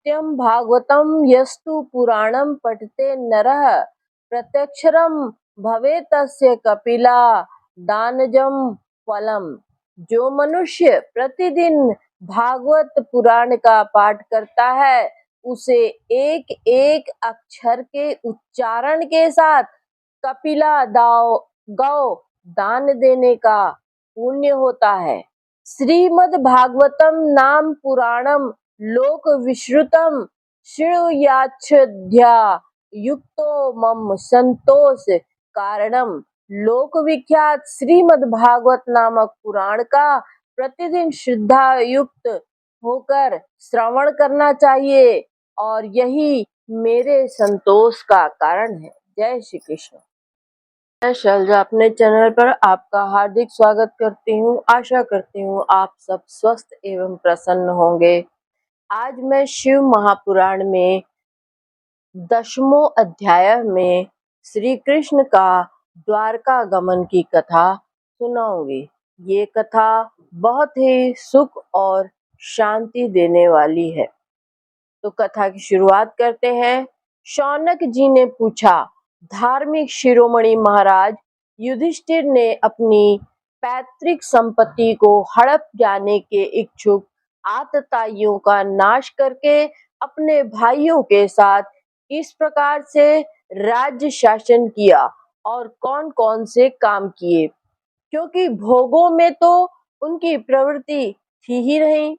नित्यं भागवतं यस्तु पुराणं पठते नरः प्रत्यक्षरं भवेत् तस्य कपिला दानजं फलम। जो मनुष्य प्रतिदिन भागवत पुराण का पाठ करता है उसे एक एक अक्षर के उच्चारण के साथ कपिला दाव गौ दान देने का पुण्य होता है। श्रीमद् भागवतम नाम पुराणम लोक विश्रुतम शृणुयाच्छ्रद्धया युक्तो मम संतोष कारणम। लोक विख्यात श्रीमद् भागवत नामक पुराण का प्रतिदिन श्रद्धा युक्त होकर श्रवण करना चाहिए और यही मेरे संतोष का कारण है। जय श्री कृष्ण। मैं शैलजा अपने चैनल पर आपका हार्दिक स्वागत करती हूँ। आशा करती हूँ आप सब स्वस्थ एवं प्रसन्न होंगे। आज मैं शिव महापुराण में 10वें अध्याय में श्री कृष्ण का द्वारका गमन की कथा सुनाऊंगी। ये कथा बहुत ही सुख और शांति देने वाली है। तो कथा की शुरुआत करते हैं। शौनक जी ने पूछा, धार्मिक शिरोमणि महाराज, युधिष्ठिर ने अपनी पैतृक संपत्ति को हड़प जाने के इच्छुक आतताइयों का नाश करके अपने भाइयों के साथ किस प्रकार से राज्य शासन किया और कौन कौन से काम किए, क्योंकि भोगों में तो उनकी प्रवृत्ति थी ही नहीं।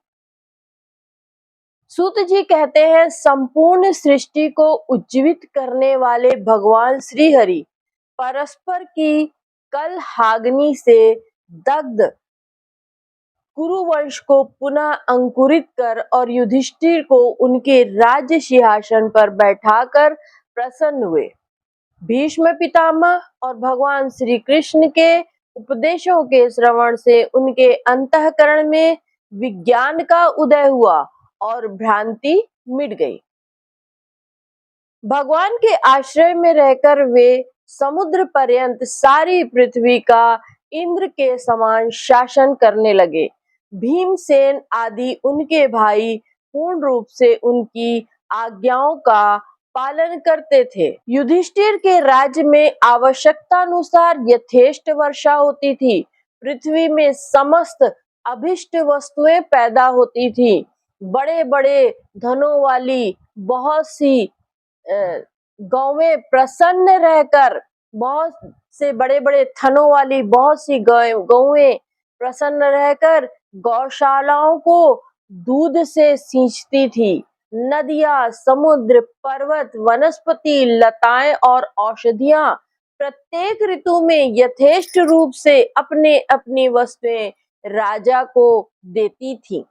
सूत जी कहते हैं, संपूर्ण सृष्टि को उज्जीवित करने वाले भगवान श्री हरि परस्पर की कलहाग्नि से दग्ध कुरुवंश को पुनः अंकुरित कर और युधिष्ठिर को उनके राज्य सिंहासन पर बैठाकर प्रसन्न हुए। भीष्म पितामह और भगवान श्री कृष्ण के उपदेशों के श्रवण से उनके अंतःकरण में विज्ञान का उदय हुआ और भ्रांति मिट गई। भगवान के आश्रय में रहकर वे समुद्र पर्यंत सारी पृथ्वी का इंद्र के समान शासन करने लगे। भीमसेन आदि उनके भाई पूर्ण रूप से उनकी आज्ञाओं का पालन करते थे। युधिष्ठिर के राज्य में आवश्यकतानुसार यथेष्ट वर्षा होती थी। पृथ्वी में समस्त अभिष्ट वस्तुएं पैदा होती थी। बड़े बड़े धनों वाली बहुत सी गौवें प्रसन्न रहकर, बहुत से बड़े बड़े थनों वाली बहुत सी गौवें प्रसन्न रहकर गौशालाओं को दूध से सींचती थी। नदियां, समुद्र, पर्वत, वनस्पति, लताएं और औषधियां प्रत्येक ऋतु में यथेष्ट रूप से अपने अपनी वस्तुएं राजा को देती थीं।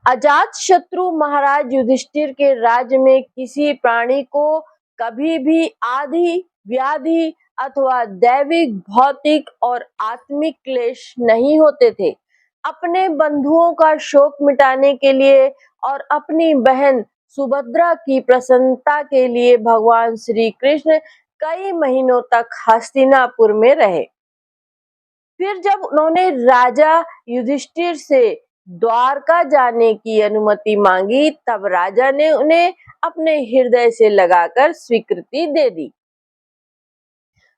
अजात शत्रु महाराज युधिष्ठिर के राज्य में किसी प्राणी को कभी भी आदि, व्याधि अथवा दैविक, भौतिक और आत्मिक क्लेश नहीं होते थे। अपने बंधुओं का शोक मिटाने के लिए और अपनी बहन सुभद्रा की प्रसन्नता के लिए भगवान श्री कृष्ण कई महीनों तक हस्तिनापुर में रहे। फिर जब उन्होंने राजा युधिष्ठिर से द्वारका जाने की अनुमति मांगी, तब राजा ने उन्हें अपने हृदय से लगाकर स्वीकृति दे दी।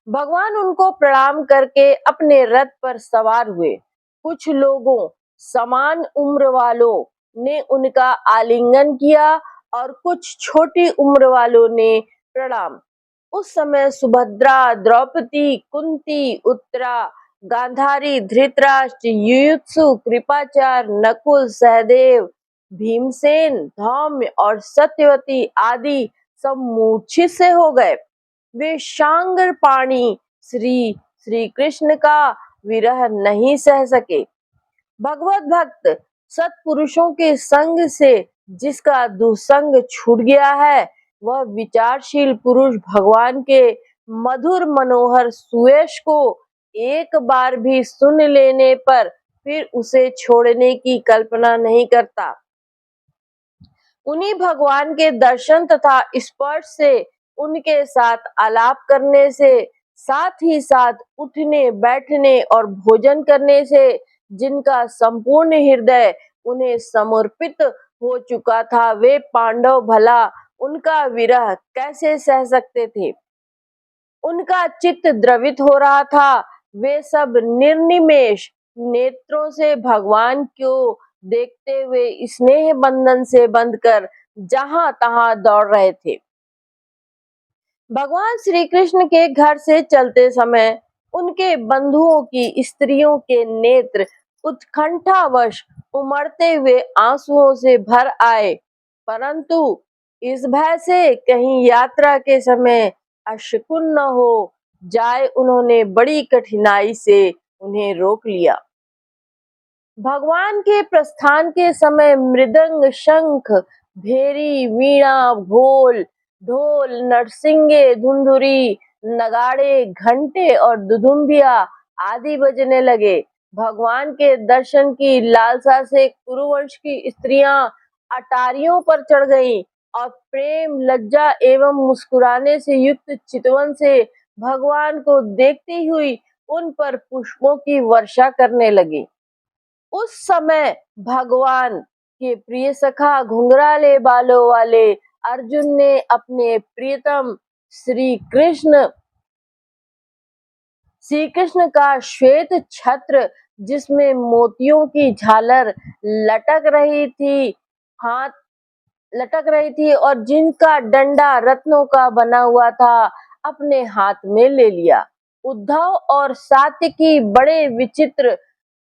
भगवान उनको प्रणाम करके अपने रथ पर सवार हुए। कुछ लोगों, समान उम्र वालों ने उनका आलिंगन किया और कुछ छोटी उम्र वालों ने प्रणाम। उस समय सुभद्रा, द्रौपदी, कुंती, उत्तरा, गांधारी, धृतराष्ट्र, युयुत्सु, कृपाचार्य, नकुल, सहदेव, भीमसेन, धौम्य और सत्यवती आदि सब मूर्छित से हो गए। वे शांगरपाणी श्री कृष्ण का विरह नहीं सह सके। भगवत भक्त सत्पुरुषों के संग से जिसका दुसंग छूट गया है, वह विचारशील पुरुष भगवान के मधुर मनोहर सुयश को एक बार भी सुन लेने पर फिर उसे छोड़ने की कल्पना नहीं करता। उन्हीं भगवान के दर्शन तथा स्पर्श से, उनके साथ आलाप करने से, साथ ही साथ उठने, बैठने और भोजन करने से जिनका संपूर्ण हृदय उन्हें समर्पित हो चुका था, वे पांडव भला उनका विरह कैसे सह सकते थे। उनका चित्त द्रवित हो रहा था। वे सब निर्निमेष नेत्रों से भगवान को देखते हुए स्नेह बंधन से बंधकर जहां तहां दौड़ रहे थे। भगवान श्री कृष्ण के घर से चलते समय उनके बंधुओं की स्त्रियों के नेत्र उत्कंठावश उमड़ते हुए आंसुओं से भर आए, परंतु इस भय से कहीं यात्रा के समय अशकुन न हो जाए, उन्होंने बड़ी कठिनाई से उन्हें रोक लिया। भगवान के प्रस्थान के समय मृदंग, शंख, भेरी, वीणा, भोल, ढोल, नरसिंगे, धुंधुरी, नगाड़े, घंटे और दुदुम्बिया आदि बजने लगे। भगवान के दर्शन की लालसा से कुरुवंश की स्त्रियां अटारियों पर चढ़ गईं और प्रेम, लज्जा एवं मुस्कुराने से युक्त चितवन से भगवान को देखती हुई उन पर पुष्पों की वर्षा करने लगी। उस समय भगवान के प्रिय सखा घुंघराले बालों वाले अर्जुन ने अपने प्रियतम श्री कृष्ण का श्वेत छत्र, जिसमें मोतियों की झालर लटक रही थी और जिनका डंडा रत्नों का बना हुआ था, अपने हाथ में ले लिया। उद्धव और सात्यकी बड़े विचित्र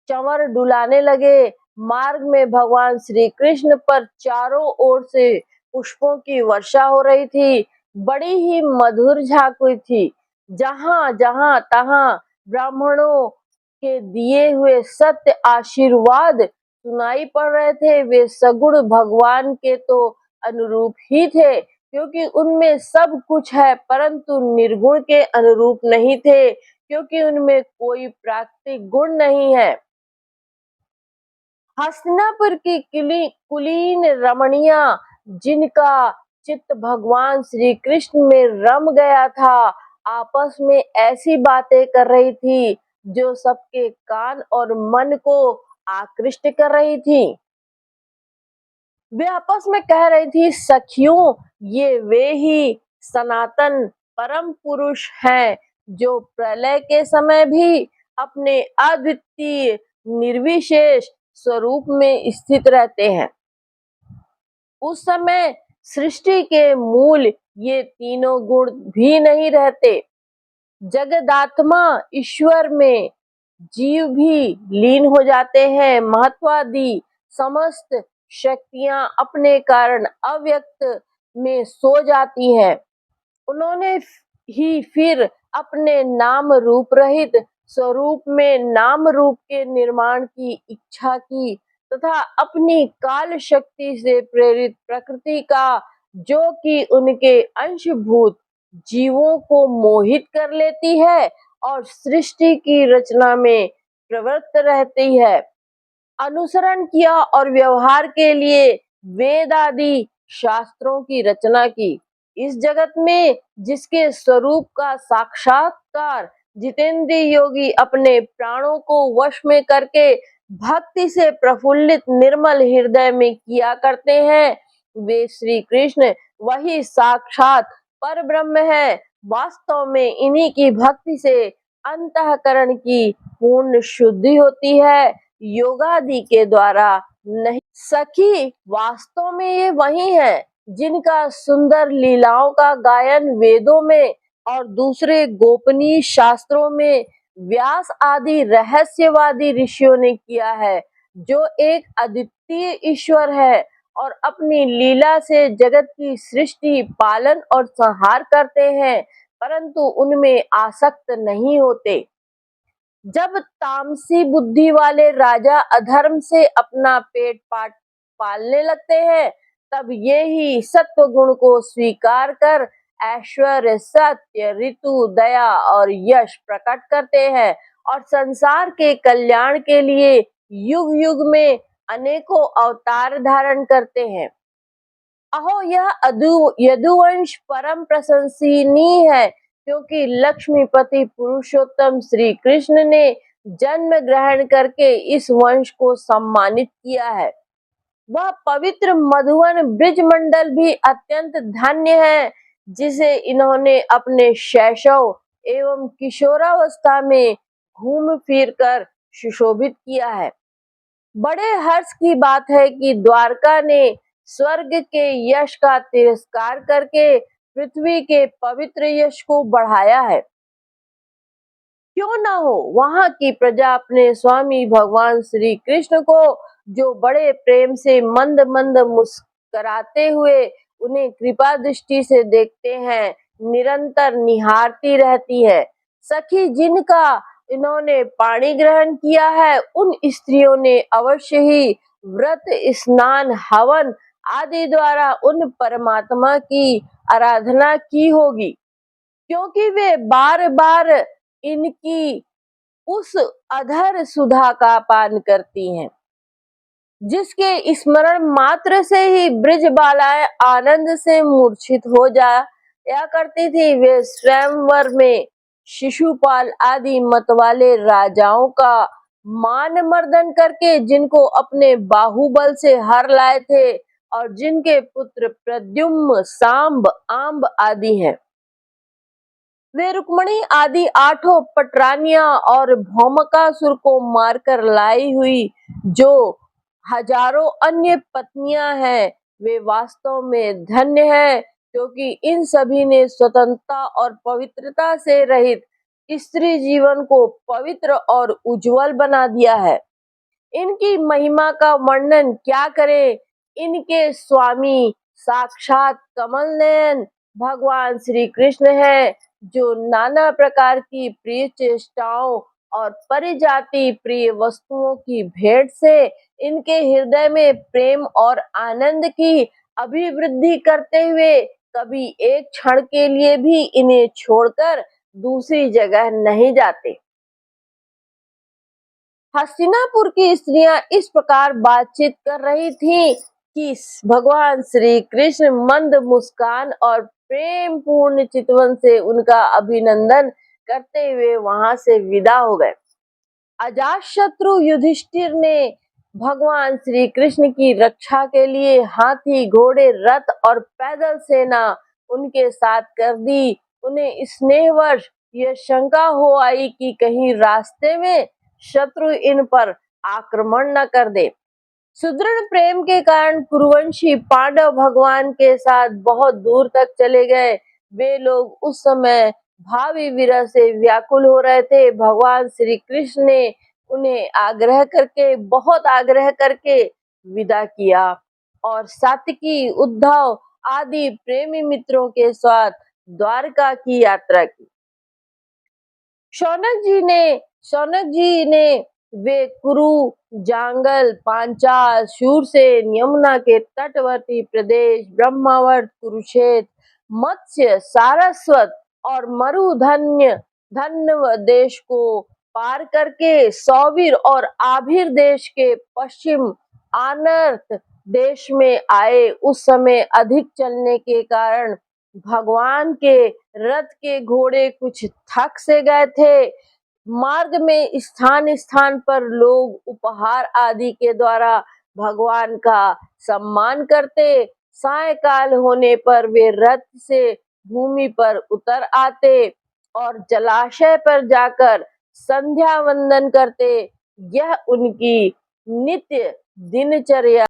चंवर डुलाने लगे। मार्ग में भगवान श्री कृष्ण पर चारों ओर से पुष्पों की वर्षा हो रही थी। बड़ी ही मधुर झांकी थी। जहां जहां तहां ब्राह्मणों के दिए हुए सत्य आशीर्वाद सुनाई पड़ रहे थे। वे सगुण भगवान के तो अनुरूप ही थे, क्योंकि उनमें सब कुछ है, परंतु निर्गुण के अनुरूप नहीं थे, क्योंकि उनमें कोई प्राकृतिक गुण नहीं है। हस्तिनापुर की कुलीन रमणिया, जिनका चित्त भगवान श्री कृष्ण में रम गया था, आपस में ऐसी बातें कर रही थी जो सबके कान और मन को आकृष्ट कर रही थी। वे आपस में कह रही थी, सखियों, ये वे ही सनातन परम पुरुष हैं जो प्रलय के समय भी अपने अद्वितीय निर्विशेष स्वरूप में स्थित रहते हैं। उस समय सृष्टि के मूल ये तीनों गुण भी नहीं रहते। जगदात्मा ईश्वर में जीव भी लीन हो जाते हैं। महत्वादि समस्त शक्तियां अपने कारण अव्यक्त में सो जाती हैं। उन्होंने ही फिर अपने नाम रूप रहित स्वरूप में नाम रूप के निर्माण की इच्छा की तथा अपनी काल शक्ति से प्रेरित प्रकृति का, जो कि उनके अंशभूत जीवों को मोहित कर लेती है और सृष्टि की रचना में प्रवृत्त रहती है, अनुसरण किया और व्यवहार के लिए वेद आदि शास्त्रों की रचना की। इस जगत में जिसके स्वरूप का साक्षात्कार जितेंद्रिय योगी अपने प्राणों को वश में करके भक्ति से प्रफुल्लित निर्मल हृदय में किया करते हैं, वे श्री कृष्ण वही साक्षात पर ब्रह्म है। वास्तव में इन्हीं की भक्ति से अंतःकरण की पूर्ण शुद्धि होती है, योगादि के द्वारा नहीं। सखी, वास्तव में ये वही है जिनका सुंदर लीलाओं का गायन वेदों में और दूसरे गोपनीय शास्त्रों में व्यास आदि रहस्यवादी ऋषियों ने किया है, जो एक अद्वितीय ईश्वर है और अपनी लीला से जगत की सृष्टि, पालन और संहार करते हैं, परंतु उनमें आसक्त नहीं होते। जब तामसी बुद्धि वाले राजा अधर्म से अपना पेट पालने लगते हैं, तब ये ही सत्व गुण को स्वीकार कर ऐश्वर्य, सत्य, ऋतु, दया और यश प्रकट करते हैं और संसार के कल्याण के लिए युग युग में अनेकों अवतार धारण करते हैं। अहो, यह यदुवंश परम प्रशंसनीय है, क्योंकि लक्ष्मीपति पुरुषोत्तम श्री कृष्ण ने जन्म ग्रहण करके इस वंश को सम्मानित किया है। वह पवित्र मधुवन ब्रिज मंडल भी अत्यंत धन्य है, जिसे इन्होंने अपने शैशव एवं किशोरावस्था में घूम फिर कर सुशोभित किया है। बड़े हर्ष की बात है कि द्वारका ने स्वर्ग के यश का तिरस्कार करके पृथ्वी के पवित्र यश को बढ़ाया है। क्यों ना हो, वहां की प्रजा अपने स्वामी भगवान श्री कृष्ण को जो बड़े प्रेम से मंद मंद मुस्कुराते हुए उन्हें कृपा दृष्टि से देखते हैं, निरंतर निहारती रहती है। सखी जिनका इन्होंने पाणी ग्रहण किया है, उन स्त्रियों ने अवश्य ही व्रत, स्नान, हवन आदि द्वारा उन परमात्मा की आराधना की होगी, क्योंकि वे बार बार इनकी उस अधर सुधा का पान करती हैं, जिसके स्मरण मात्र से ही ब्रिज बालाएं आनंद से मूर्छित हो जाया करती थी। वे स्वयंवर में शिशुपाल आदि मतवाले राजाओं का मान मर्दन करके जिनको अपने बाहुबल से हर लाए थे, और जिनके पुत्र प्रद्युम्न, सांब, आंब आदि हैं। वे रुक्मणी आदि 8 पटरानियां और भौमकासुर को मारकर लाई हुई जो हजारों अन्य पत्नियां हैं, वे वास्तव में धन्य हैं, क्योंकि इन सभी ने स्वतंत्रता और पवित्रता से रहित स्त्री जीवन को पवित्र और उज्जवल बना दिया है। इनकी महिमा का वर्णन क्या करें। इनके स्वामी साक्षात कमल नयन भगवान श्री कृष्ण है, जो नाना प्रकार की प्रिय चेष्टाओं और परिजाति प्रिय वस्तुओं की भेंट से इनके हृदय में प्रेम और आनंद की अभिवृद्धि करते हुए कभी एक क्षण के लिए भी इन्हें छोड़कर दूसरी जगह नहीं जाते। हस्तिनापुर की स्त्रियां इस प्रकार बातचीत कर रही थीं कि भगवान श्री कृष्ण मंद मुस्कान और प्रेम पूर्ण चितवन से उनका अभिनंदन करते हुए वहां से विदा हो गए। अजातशत्रु युधिष्ठिर ने भगवान श्री कृष्ण की रक्षा के लिए हाथी, घोड़े, रथ और पैदल सेना उनके साथ कर दी। उन्हें स्नेहवश यह शंका हो आई कि कहीं रास्ते में शत्रु इन पर आक्रमण न कर दे। सुदृढ़ प्रेम के कारण कुरुवंशी पांडव भगवान के साथ बहुत दूर तक चले गए। वे लोग उस समय भावी विरह से व्याकुल हो रहे थे। भगवान श्री कृष्ण ने उन्हें बहुत आग्रह करके विदा किया और सात्विकी, उद्धव आदि प्रेमी मित्रों के साथ द्वारका की यात्रा की। शौनक जी ने वे कुरु, जांगल, पांचाल, शूरसेन, यमुना के तटवर्ती प्रदेश, ब्रह्मावर्त, कुरुक्षेत्र, मत्स्य, सारस्वत और धन्व देश को पार करके सौवीर और आभिर देश के पश्चिम आनर्त देश में आए। उस समय अधिक चलने के कारण भगवान के रथ के घोड़े कुछ थक से गए थे। मार्ग में स्थान स्थान पर लोग उपहार आदि के द्वारा भगवान का सम्मान करते। सायंकाल होने पर वे रथ से भूमि पर उतर आते और जलाशय पर जाकर संध्या वंदन करते। यह उनकी नित्य दिनचर्या